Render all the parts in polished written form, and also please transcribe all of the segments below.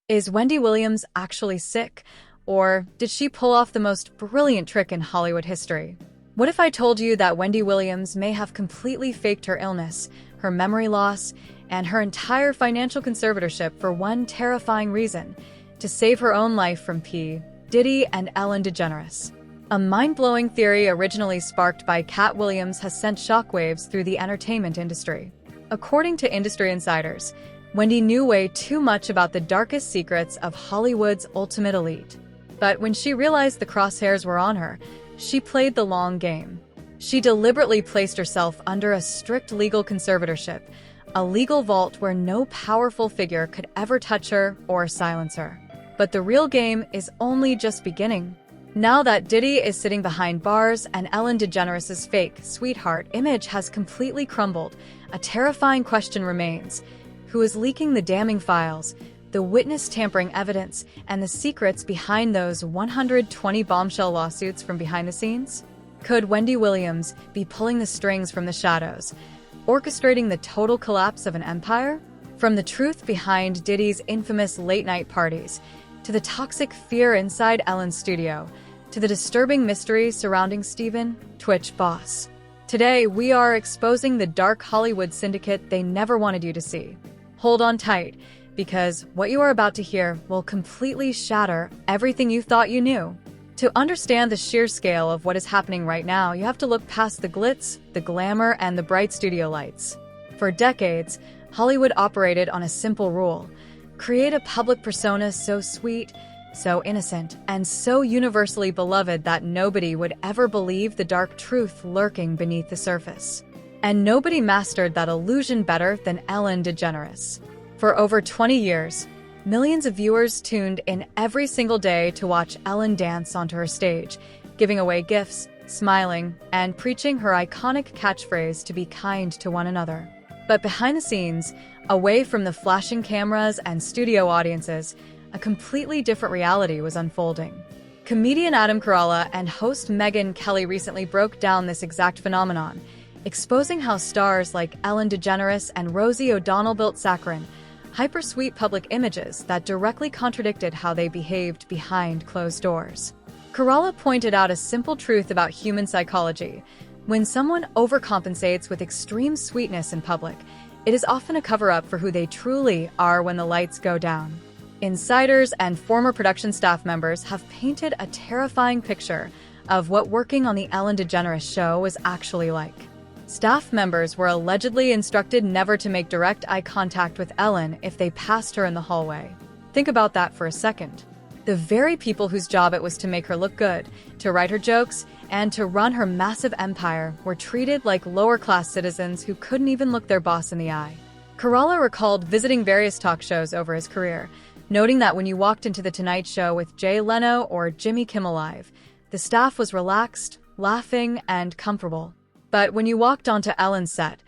Is Wendy Williams actually sick? Or did she pull off the most brilliant trick in Hollywood history? What if I told you that Wendy Williams may have completely faked her illness, her memory loss, and her entire financial conservatorship for one terrifying reason: to save her own life from Diddy and Ellen DeGeneres? A mind-blowing theory originally sparked by Katt Williams has sent shockwaves through the entertainment industry. According to industry insiders, Wendy knew way too much about the darkest secrets of Hollywood's ultimate elite. But when she realized the crosshairs were on her, she played the long game. She deliberately placed herself under a strict legal conservatorship, a legal vault where no powerful figure could ever touch her or silence her. But the real game is only just beginning. Now that Diddy is sitting behind bars and Ellen DeGeneres' fake sweetheart image has completely crumbled, a terrifying question remains: who is leaking the damning files, the witness tampering evidence, and the secrets behind those 120 bombshell lawsuits from behind the scenes? Could Wendy Williams be pulling the strings from the shadows, orchestrating the total collapse of an empire? From the truth behind Diddy's infamous late-night parties, to the toxic fear inside Ellen's studio, to the disturbing mystery surrounding Steven, Twitch boss. Today, we are exposing the dark Hollywood syndicate they never wanted you to see. Hold on tight, because what you are about to hear will completely shatter everything you thought you knew. To understand the sheer scale of what is happening right now, you have to look past the glitz, the glamour, and the bright studio lights. For decades, Hollywood operated on a simple rule: create a public persona so sweet, so innocent, and so universally beloved that nobody would ever believe the dark truth lurking beneath the surface. And nobody mastered that illusion better than Ellen DeGeneres. For over 20 years, millions of viewers tuned in every single day to watch Ellen dance onto her stage, giving away gifts, smiling, and preaching her iconic catchphrase to be kind to one another. But behind the scenes, away from the flashing cameras and studio audiences, a completely different reality was unfolding. Comedian Adam Carolla and host Megyn Kelly recently broke down this exact phenomenon, exposing how stars like Ellen DeGeneres and Rosie O'Donnell built saccharine, hyper-sweet public images that directly contradicted how they behaved behind closed doors. Carolla pointed out a simple truth about human psychology: when someone overcompensates with extreme sweetness in public, it is often a cover-up for who they truly are when the lights go down. Insiders and former production staff members have painted a terrifying picture of what working on the Ellen DeGeneres show was actually like. Staff members were allegedly instructed never to make direct eye contact with Ellen if they passed her in the hallway. Think about that for a second. The very people whose job it was to make her look good, to write her jokes, and to run her massive empire were treated like lower-class citizens who couldn't even look their boss in the eye. Carolla recalled visiting various talk shows over his career, noting that when you walked into The Tonight Show with Jay Leno or Jimmy Kimmel Live, the staff was relaxed, laughing, and comfortable. But when you walked onto Ellen's set,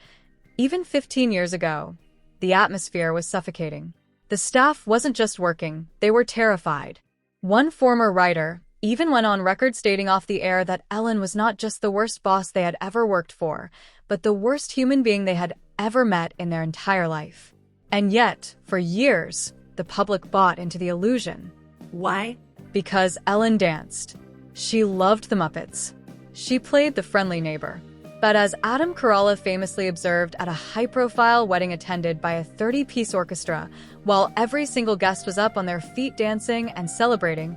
even 15 years ago, the atmosphere was suffocating. The staff wasn't just working, they were terrified. One former writer even went on record stating off the air that Ellen was not just the worst boss they had ever worked for, but the worst human being they had ever met in their entire life. And yet, for years, the public bought into the illusion. Why? Because Ellen danced. She loved the Muppets. She played the friendly neighbor. But as Adam Carolla famously observed at a high-profile wedding attended by a 30-piece orchestra, while every single guest was up on their feet dancing and celebrating,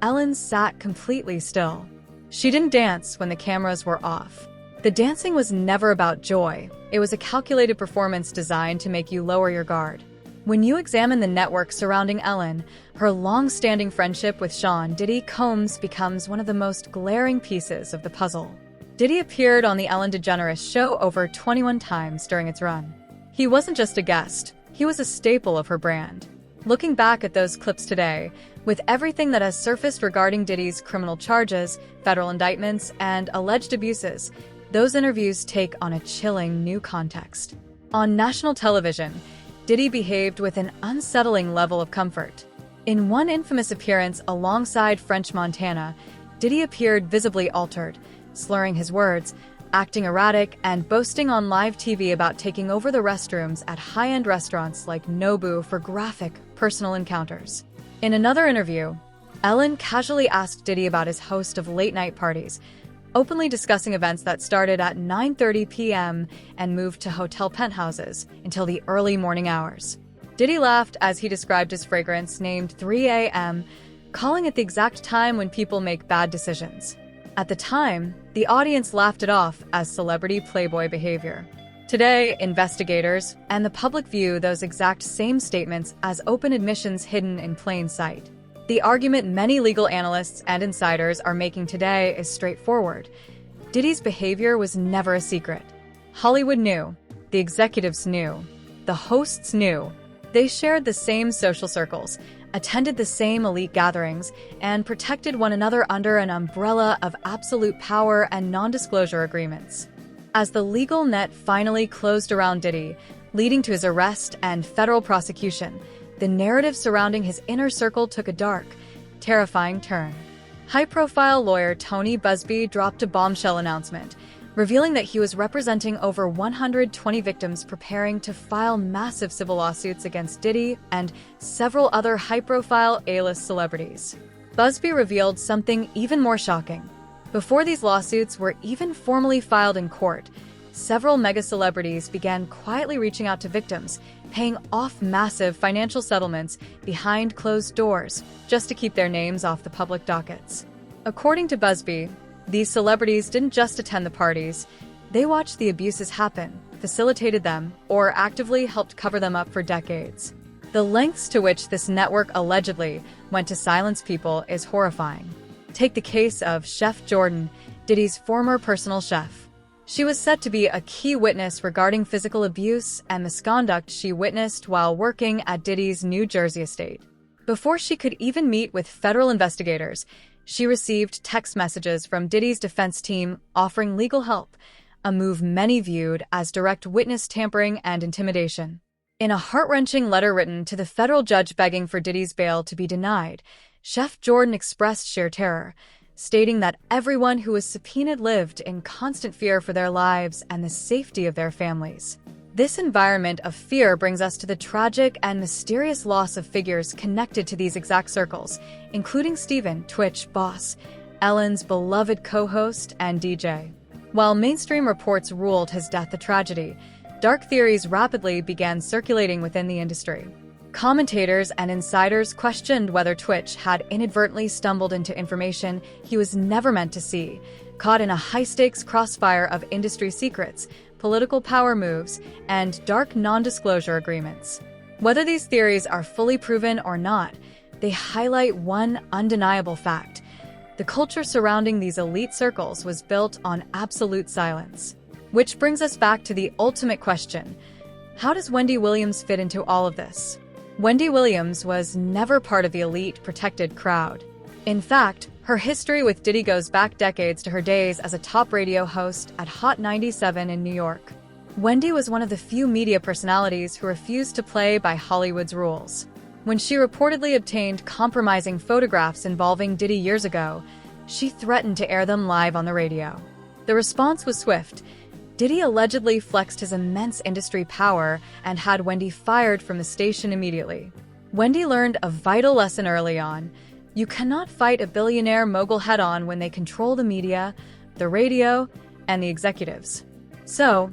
Ellen sat completely still. She didn't dance when the cameras were off. The dancing was never about joy. It was a calculated performance designed to make you lower your guard. When you examine the network surrounding Ellen, her long-standing friendship with Sean Diddy Combs becomes one of the most glaring pieces of the puzzle. Diddy appeared on the Ellen DeGeneres show over 21 times during its run. He wasn't just a guest, he was a staple of her brand. Looking back at those clips today, with everything that has surfaced regarding Diddy's criminal charges, federal indictments, and alleged abuses, those interviews take on a chilling new context. On national television, Diddy behaved with an unsettling level of comfort. In one infamous appearance alongside French Montana, Diddy appeared visibly altered, slurring his words, acting erratic and boasting on live TV about taking over the restrooms at high-end restaurants like Nobu for graphic, personal encounters. In another interview, Ellen casually asked Diddy about his host of late-night parties, openly discussing events that started at 9:30 p.m. and moved to hotel penthouses until the early morning hours. Diddy laughed as he described his fragrance named 3 a.m., calling it the exact time when people make bad decisions. At the time, the audience laughed it off as celebrity playboy behavior. Today, investigators and the public view those exact same statements as open admissions hidden in plain sight. The argument many legal analysts and insiders are making today is straightforward. Diddy's behavior was never a secret. Hollywood knew. The executives knew. The hosts knew. They shared the same social circles, attended the same elite gatherings, and protected one another under an umbrella of absolute power and non-disclosure agreements. As the legal net finally closed around Diddy, leading to his arrest and federal prosecution, the narrative surrounding his inner circle took a dark, terrifying turn. High-profile lawyer Tony Buzbee dropped a bombshell announcement, revealing that he was representing over 120 victims preparing to file massive civil lawsuits against Diddy and several other high-profile A-list celebrities. Buzbee revealed something even more shocking. Before these lawsuits were even formally filed in court, several mega-celebrities began quietly reaching out to victims, paying off massive financial settlements behind closed doors just to keep their names off the public dockets. According to Buzbee, these celebrities didn't just attend the parties, they watched the abuses happen, facilitated them, or actively helped cover them up for decades. The lengths to which this network allegedly went to silence people is horrifying. Take the case of Chef Jordan, Diddy's former personal chef. She was said to be a key witness regarding physical abuse and misconduct she witnessed while working at Diddy's New Jersey estate. Before she could even meet with federal investigators, she received text messages from Diddy's defense team offering legal help, a move many viewed as direct witness tampering and intimidation. In a heart-wrenching letter written to the federal judge begging for Diddy's bail to be denied, Chef Jordan expressed sheer terror, stating that everyone who was subpoenaed lived in constant fear for their lives and the safety of their families. This environment of fear brings us to the tragic and mysterious loss of figures connected to these exact circles, including Steven, Twitch boss, Ellen's beloved co-host and DJ. While mainstream reports ruled his death a tragedy, dark theories rapidly began circulating within the industry. Commentators and insiders questioned whether Twitch had inadvertently stumbled into information he was never meant to see, caught in a high-stakes crossfire of industry secrets, political power moves, and dark non-disclosure agreements. Whether these theories are fully proven or not, they highlight one undeniable fact. The culture surrounding these elite circles was built on absolute silence. Which brings us back to the ultimate question: how does Wendy Williams fit into all of this? Wendy Williams was never part of the elite, protected crowd. In fact, her history with Diddy goes back decades to her days as a top radio host at Hot 97 in New York. Wendy was one of the few media personalities who refused to play by Hollywood's rules. When she reportedly obtained compromising photographs involving Diddy years ago, she threatened to air them live on the radio. The response was swift. Diddy allegedly flexed his immense industry power and had Wendy fired from the station immediately. Wendy learned a vital lesson early on. You cannot fight a billionaire mogul head-on when they control the media, the radio, and the executives. So,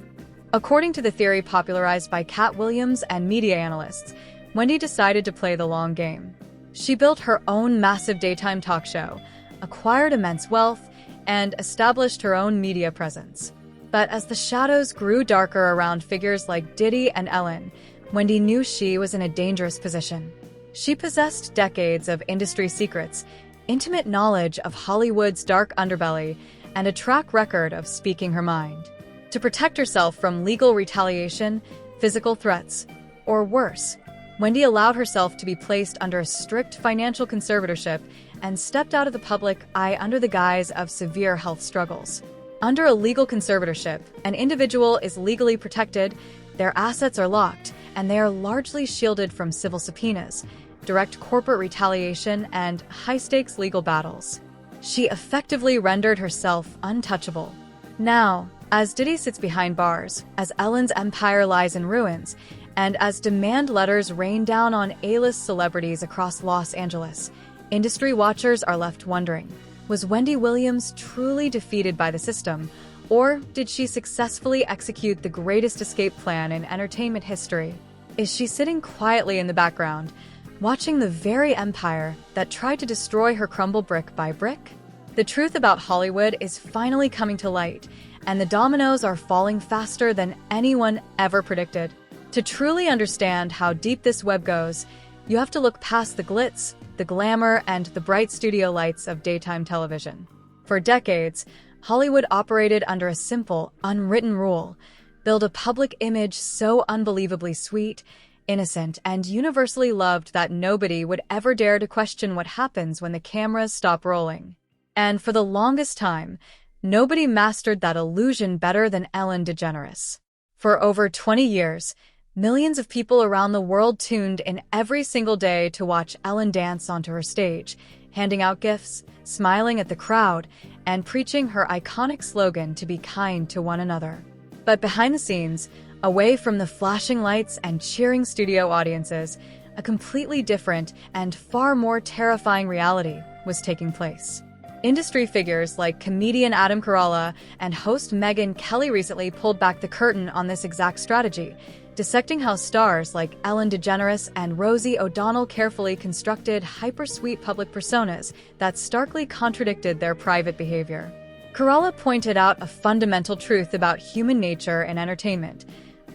according to the theory popularized by Katt Williams and media analysts, Wendy decided to play the long game. She built her own massive daytime talk show, acquired immense wealth, and established her own media presence. But as the shadows grew darker around figures like Diddy and Ellen, Wendy knew she was in a dangerous position. She possessed decades of industry secrets, intimate knowledge of Hollywood's dark underbelly, and a track record of speaking her mind. To protect herself from legal retaliation, physical threats, or worse, Wendy allowed herself to be placed under a strict financial conservatorship and stepped out of the public eye under the guise of severe health struggles. Under a legal conservatorship, an individual is legally protected, their assets are locked, and they are largely shielded from civil subpoenas, direct corporate retaliation, and high-stakes legal battles. She effectively rendered herself untouchable. Now, As Diddy sits behind bars, as Ellen's empire lies in ruins, and as demand letters rain down on A-list celebrities across Los Angeles, industry watchers are left wondering, was Wendy Williams truly defeated by the system, or did she successfully execute the greatest escape plan in entertainment history? Is she sitting quietly in the background, watching the very empire that tried to destroy her crumble brick by brick? The truth about Hollywood is finally coming to light, and the dominoes are falling faster than anyone ever predicted. To truly understand how deep this web goes, you have to look past the glitz, the glamour, and the bright studio lights of daytime television. For decades, Hollywood operated under a simple, unwritten rule: build a public image so unbelievably sweet, innocent, and universally loved that nobody would ever dare to question what happens when the cameras stop rolling. And for the longest time, nobody mastered that illusion better than Ellen DeGeneres. For over 20 years, millions of people around the world tuned in every single day to watch Ellen dance onto her stage, handing out gifts, smiling at the crowd, and preaching her iconic slogan to be kind to one another. But behind the scenes, away from the flashing lights and cheering studio audiences, a completely different and far more terrifying reality was taking place. Industry figures like comedian Adam Carolla and host Megyn Kelly recently pulled back the curtain on this exact strategy, dissecting how stars like Ellen DeGeneres and Rosie O'Donnell carefully constructed hyper-sweet public personas that starkly contradicted their private behavior. Carolla pointed out a fundamental truth about human nature and entertainment.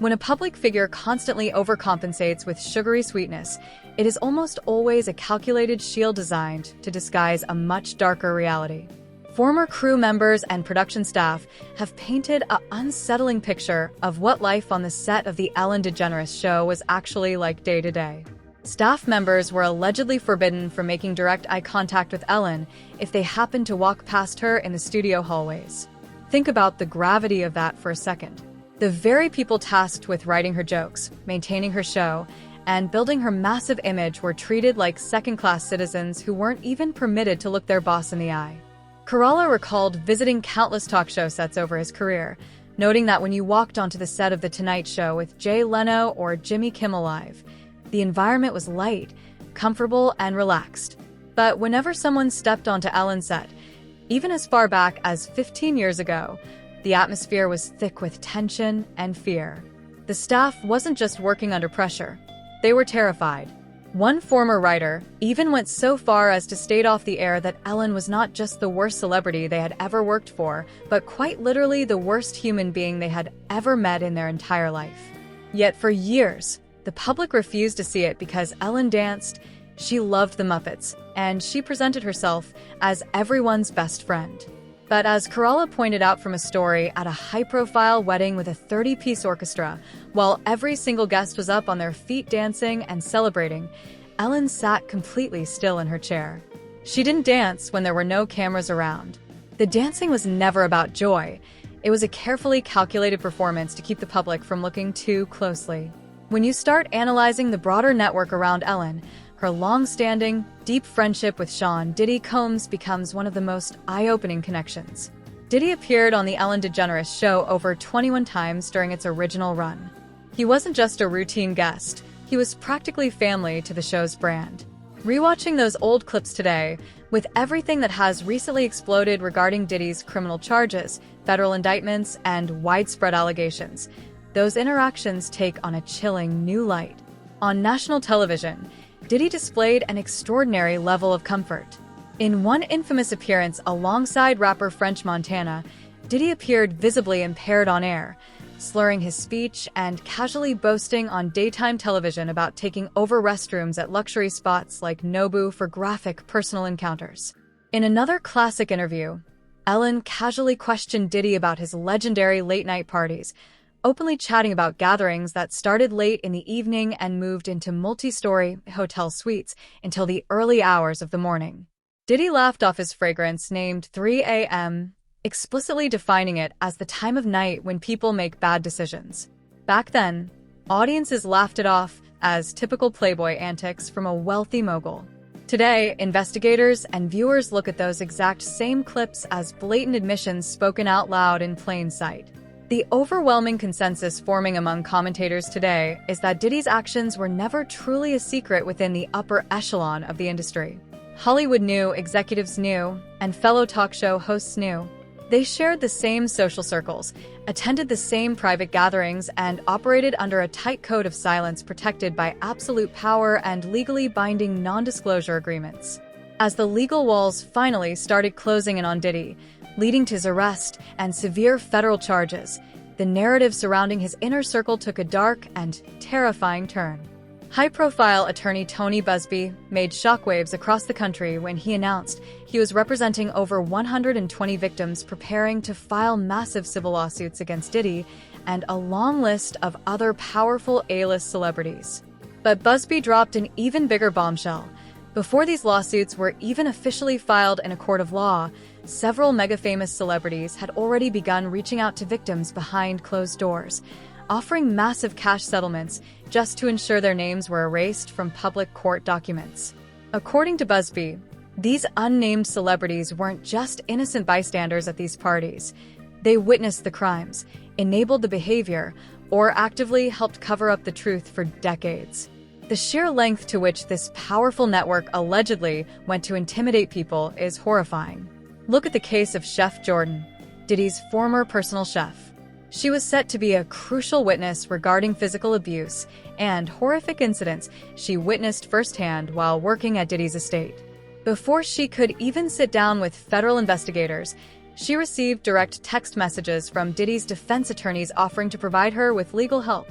When a public figure constantly overcompensates with sugary sweetness, it is almost always a calculated shield designed to disguise a much darker reality. Former crew members and production staff have painted an unsettling picture of what life on the set of the Ellen DeGeneres show was actually like day to day. Staff members were allegedly forbidden from making direct eye contact with Ellen if they happened to walk past her in the studio hallways. Think about the gravity of that for a second. The very people tasked with writing her jokes, maintaining her show, and building her massive image were treated like second-class citizens who weren't even permitted to look their boss in the eye. Carolla recalled visiting countless talk show sets over his career, noting that when you walked onto the set of The Tonight Show with Jay Leno or Jimmy Kimmel Live, the environment was light, comfortable, and relaxed. But whenever someone stepped onto Ellen's set, even as far back as 15 years ago, the atmosphere was thick with tension and fear. The staff wasn't just working under pressure. They were terrified. One former writer even went so far as to state off the air that Ellen was not just the worst celebrity they had ever worked for, but quite literally the worst human being they had ever met in their entire life. Yet for years, the public refused to see it because Ellen danced, she loved the Muppets, and she presented herself as everyone's best friend. But as Carolla pointed out from a story at a high-profile wedding with a 30-piece orchestra, while every single guest was up on their feet dancing and celebrating, Ellen sat completely still in her chair. She didn't dance when there were no cameras around. The dancing was never about joy. It was a carefully calculated performance to keep the public from looking too closely. When you start analyzing the broader network around Ellen, her long-standing, deep friendship with Diddy Combs becomes one of the most eye-opening connections. Diddy appeared on the Ellen DeGeneres show over 21 times during its original run. He wasn't just a routine guest, he was practically family to the show's brand. Rewatching those old clips today, with everything that has recently exploded regarding Diddy's criminal charges, federal indictments, and widespread allegations, those interactions take on a chilling new light. On national television, Diddy displayed an extraordinary level of comfort. In one infamous appearance alongside rapper French Montana, Diddy appeared visibly impaired on air, slurring his speech and casually boasting on daytime television about taking over restrooms at luxury spots like Nobu for graphic personal encounters. In another classic interview, Ellen casually questioned Diddy about his legendary late-night parties, openly chatting about gatherings that started late in the evening and moved into multi-story hotel suites until the early hours of the morning. Diddy laughed off his fragrance named 3 a.m., explicitly defining it as the time of night when people make bad decisions. Back then, audiences laughed it off as typical Playboy antics from a wealthy mogul. Today, investigators and viewers look at those exact same clips as blatant admissions spoken out loud in plain sight. The overwhelming consensus forming among commentators today is that Diddy's actions were never truly a secret within the upper echelon of the industry. Hollywood knew, executives knew, and fellow talk show hosts knew. They shared the same social circles, attended the same private gatherings, and operated under a tight code of silence protected by absolute power and legally binding non-disclosure agreements. As the legal walls finally started closing in on Diddy, leading to his arrest and severe federal charges, the narrative surrounding his inner circle took a dark and terrifying turn. High-profile attorney Tony Buzbee made shockwaves across the country when he announced he was representing over 120 victims preparing to file massive civil lawsuits against Diddy and a long list of other powerful A-list celebrities. But Buzbee dropped an even bigger bombshell. Before these lawsuits were even officially filed in a court of law, several mega-famous celebrities had already begun reaching out to victims behind closed doors, offering massive cash settlements just to ensure their names were erased from public court documents. According to Buzbee, these unnamed celebrities weren't just innocent bystanders at these parties. They witnessed the crimes, enabled the behavior, or actively helped cover up the truth for decades. The sheer length to which this powerful network allegedly went to intimidate people is horrifying. Look at the case of Chef Jordan, Diddy's former personal chef. She was set to be a crucial witness regarding physical abuse and horrific incidents she witnessed firsthand while working at Diddy's estate. Before she could even sit down with federal investigators, she received direct text messages from Diddy's defense attorneys offering to provide her with legal help,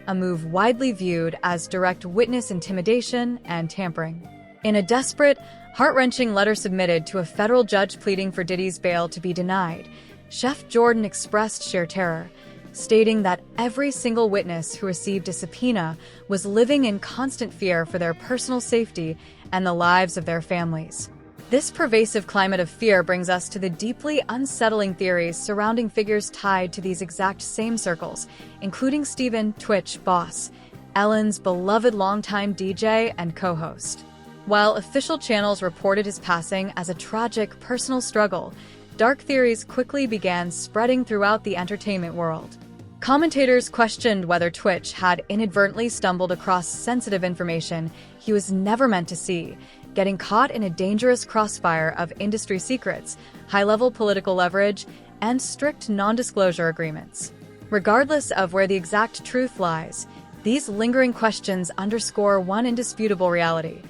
a move widely viewed as direct witness intimidation and tampering. In a desperate, heart-wrenching letter submitted to a federal judge pleading for Diddy's bail to be denied, Chef Jordan expressed sheer terror, stating that every single witness who received a subpoena was living in constant fear for their personal safety and the lives of their families. This pervasive climate of fear brings us to the deeply unsettling theories surrounding figures tied to these exact same circles, including Stephen "Twitch" Boss, Ellen's beloved longtime DJ and co-host. While official channels reported his passing as a tragic personal struggle, dark theories quickly began spreading throughout the entertainment world. Commentators questioned whether Twitch had inadvertently stumbled across sensitive information he was never meant to see, getting caught in a dangerous crossfire of industry secrets, high-level political leverage, and strict non-disclosure agreements. Regardless of where the exact truth lies, these lingering questions underscore one indisputable reality.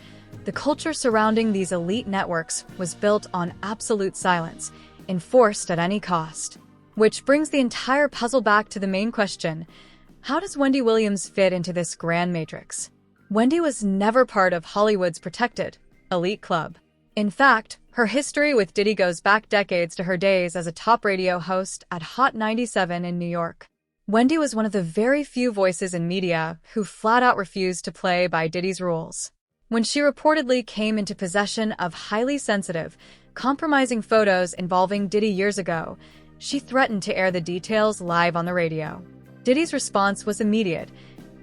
The culture surrounding these elite networks was built on absolute silence, enforced at any cost. Which brings the entire puzzle back to the main question: how does Wendy Williams fit into this grand matrix? Wendy was never part of Hollywood's protected, elite club. In fact, her history with Diddy goes back decades to her days as a top radio host at Hot 97 in New York. Wendy was one of the very few voices in media who flat-out refused to play by Diddy's rules. When she reportedly came into possession of highly sensitive, compromising photos involving Diddy years ago, she threatened to air the details live on the radio. Diddy's response was immediate.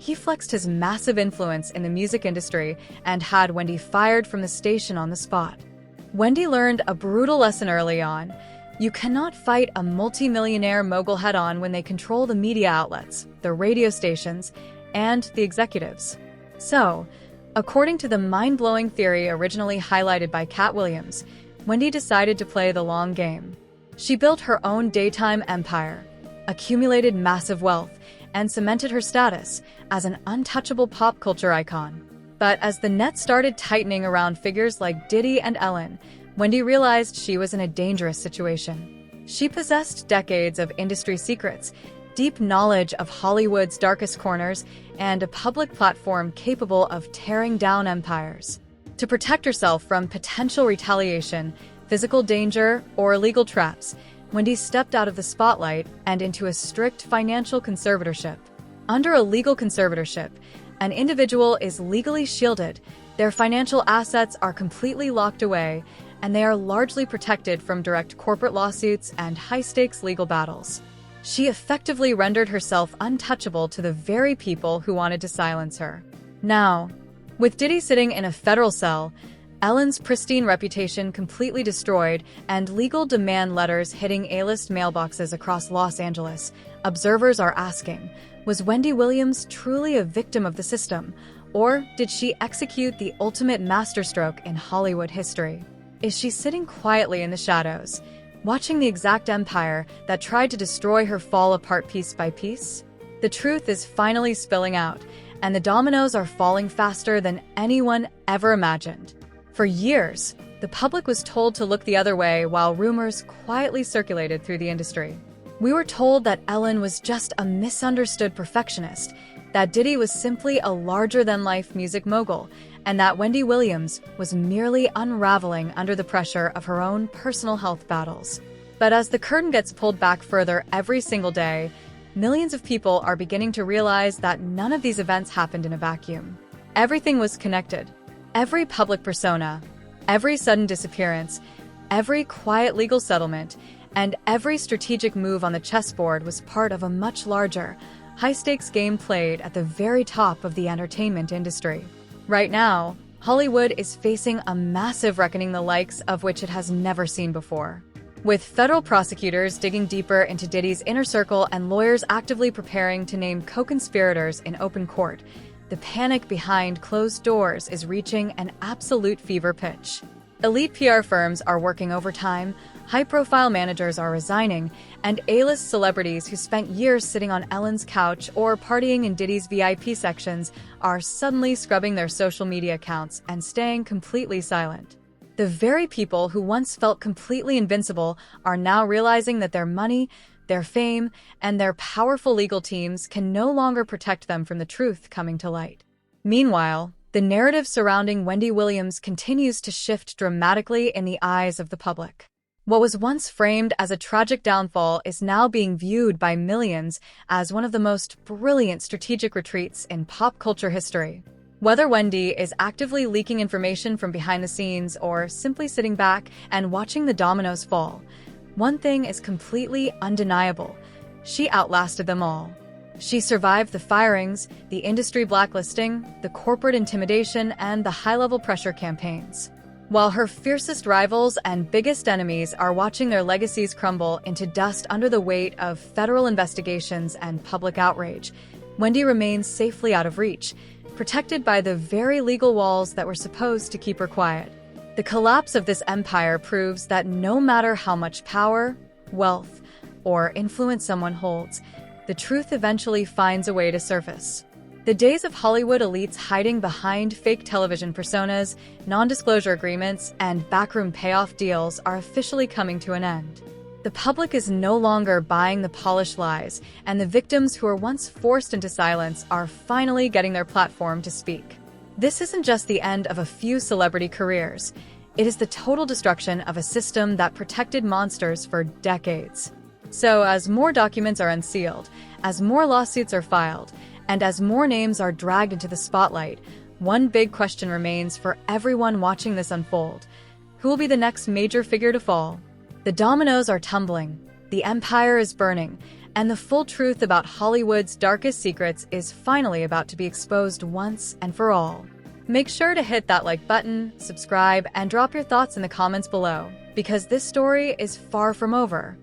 He flexed his massive influence in the music industry and had Wendy fired from the station on the spot. Wendy learned a brutal lesson early on. You cannot fight a multi-millionaire mogul head-on when they control the media outlets, the radio stations, and the executives. So, according to the mind-blowing theory originally highlighted by Katt Williams, Wendy decided to play the long game. She built her own daytime empire, accumulated massive wealth, and cemented her status as an untouchable pop culture icon. But as the net started tightening around figures like Diddy and Ellen, Wendy realized she was in a dangerous situation. She possessed decades of industry secrets, deep knowledge of Hollywood's darkest corners, and a public platform capable of tearing down empires. To protect herself from potential retaliation, physical danger, or legal traps, Wendy stepped out of the spotlight and into a strict financial conservatorship. Under a legal conservatorship, an individual is legally shielded, their financial assets are completely locked away, and they are largely protected from direct corporate lawsuits and high-stakes legal battles. She effectively rendered herself untouchable to the very people who wanted to silence her. Now, with Diddy sitting in a federal cell, Ellen's pristine reputation completely destroyed, and legal demand letters hitting A-list mailboxes across Los Angeles, Observers are asking, was Wendy Williams truly a victim of the system, or did she execute the ultimate masterstroke in Hollywood history? Is she sitting quietly in the shadows, watching the exact empire that tried to destroy her fall apart piece by piece? The truth is finally spilling out, and the dominoes are falling faster than anyone ever imagined. For years, the public was told to look the other way while rumors quietly circulated through the industry. We were told that Ellen was just a misunderstood perfectionist, that Diddy was simply a larger-than-life music mogul, and that Wendy Williams was merely unraveling under the pressure of her own personal health battles. But as the curtain gets pulled back further every single day, millions of people are beginning to realize that none of these events happened in a vacuum. Everything was connected. Every public persona, every sudden disappearance, every quiet legal settlement, and every strategic move on the chessboard was part of a much larger, high-stakes game played at the very top of the entertainment industry. Right now, Hollywood is facing a massive reckoning the likes of which it has never seen before. With federal prosecutors digging deeper into Diddy's inner circle and lawyers actively preparing to name co-conspirators in open court, the panic behind closed doors is reaching an absolute fever pitch. Elite PR firms are working overtime, high-profile managers are resigning, and A-list celebrities who spent years sitting on Ellen's couch or partying in Diddy's VIP sections are suddenly scrubbing their social media accounts and staying completely silent. The very people who once felt completely invincible are now realizing that their money, their fame, and their powerful legal teams can no longer protect them from the truth coming to light. Meanwhile, the narrative surrounding Wendy Williams continues to shift dramatically in the eyes of the public. What was once framed as a tragic downfall is now being viewed by millions as one of the most brilliant strategic retreats in pop culture history. Whether Wendy is actively leaking information from behind the scenes or simply sitting back and watching the dominoes fall, one thing is completely undeniable: she outlasted them all. She survived the firings, the industry blacklisting, the corporate intimidation, and the high-level pressure campaigns. While her fiercest rivals and biggest enemies are watching their legacies crumble into dust under the weight of federal investigations and public outrage, Wendy remains safely out of reach, protected by the very legal walls that were supposed to keep her quiet. The collapse of this empire proves that no matter how much power, wealth, or influence someone holds, the truth eventually finds a way to surface. The days of Hollywood elites hiding behind fake television personas, non-disclosure agreements, and backroom payoff deals are officially coming to an end. The public is no longer buying the polished lies, and the victims who were once forced into silence are finally getting their platform to speak. This isn't just the end of a few celebrity careers. It is the total destruction of a system that protected monsters for decades. So, as more documents are unsealed, as more lawsuits are filed, and as more names are dragged into the spotlight, one big question remains for everyone watching this unfold: who will be the next major figure to fall? The dominoes are tumbling, the empire is burning, and the full truth about Hollywood's darkest secrets is finally about to be exposed once and for all. Make sure to hit that like button, subscribe, and drop your thoughts in the comments below, because this story is far from over.